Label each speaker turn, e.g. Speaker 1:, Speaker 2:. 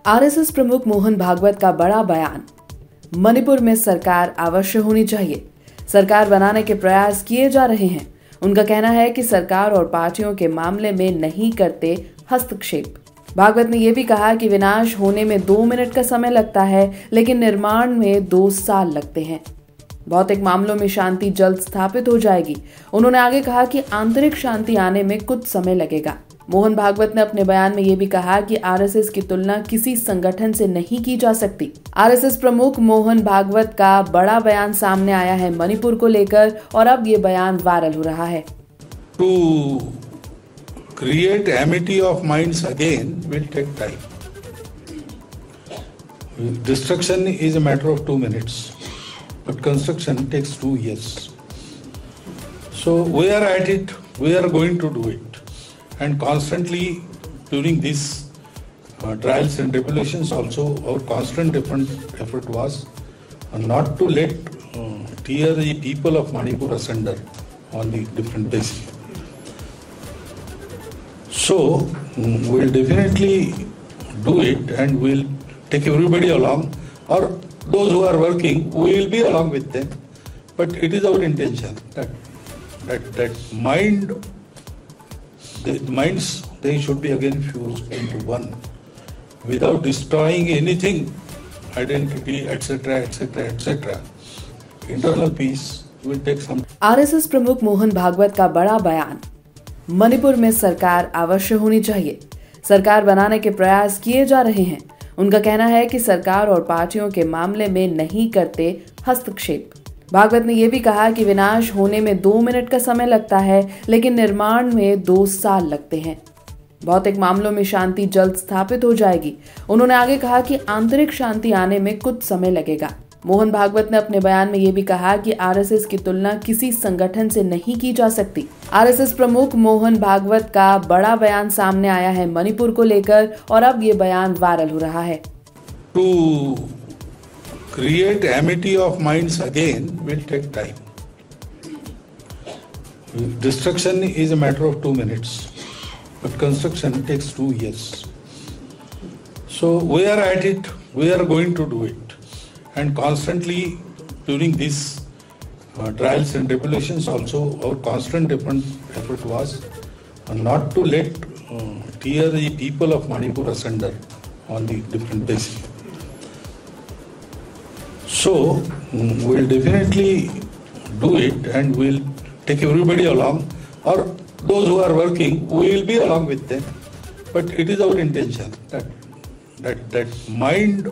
Speaker 1: RSS प्रमुख मोहन भागवत का बड़ा बयान। मणिपुर में सरकार अवश्य होनी चाहिए। सरकार बनाने के प्रयास किए जा रहे हैं। उनका कहना है कि सरकार और पार्टियों के मामले में नहीं करते हस्तक्षेप। भागवत ने यह भी कहा कि विनाश होने में 2 मिनट का समय लगता है, लेकिन निर्माण में 2 साल लगते हैं। भौतिक मामलों में शांति जल्द स्थापित हो जाएगी। उन्होंने आगे कहा कि आंतरिक शांति आने में कुछ समय लगेगा। मोहन भागवत ने अपने बयान में यह भी कहा कि आरएसएस की तुलना किसी संगठन से नहीं की जा सकती। आरएसएस प्रमुख मोहन भागवत का बड़ा बयान सामने आया है मणिपुर को लेकर, और अब ये बयान वायरल हो रहा है।
Speaker 2: To create amity of minds again will take time. Destruction is a matter of 2 minutes, but construction takes 2 years. So we are at it. We are going to do it. And constantly during these trials and tribulations also, our constant effort was not to let tear the people of Manipur asunder on the different bases. So we'll definitely do it, and we'll take everybody along, or those who are working, we will be along with them. But it is our intention that the minds, they should be again fused into one without destroying anything, identity, etc., etc., etc. Internal peace will take some.
Speaker 1: RSS प्रमुख मोहन भागवत का बड़ा बयान। मणिपुर में सरकार अवश्य होनी चाहिए। सरकार बनाने के प्रयास किए जा रहे हैं। उनका कहना है कि सरकार और पार्टियों के मामले में नहीं करते हस्तक्षेप। भागवत ने यह भी कहा कि विनाश होने में 2 मिनट का समय लगता है, लेकिन निर्माण में 2 साल लगते हैं। भौतिक मामलों में शांति जल्द स्थापित हो जाएगी। उन्होंने आगे कहा कि आंतरिक शांति आने में कुछ समय लगेगा। मोहन भागवत ने अपने बयान में यह भी कहा कि आरएसएस की तुलना किसी संगठन से नहीं की जा सकती। आरएसएस प्रमुख मोहन भागवत का बड़ा बयान सामने आया है मणिपुर को लेकर, और अब ये बयान वायरल हो रहा है।
Speaker 2: To create amity of minds again will take time. Destruction is a matter of 2 minutes, but construction takes 2 years. So we are at it. We are going to do it. And constantly during these trials and tribulations also, our constant effort was not to let tear the people of Manipur asunder on the different bases. So we'll definitely do it, and we'll take everybody along, or those who are working, we will be along with them. But it is our intention that mind.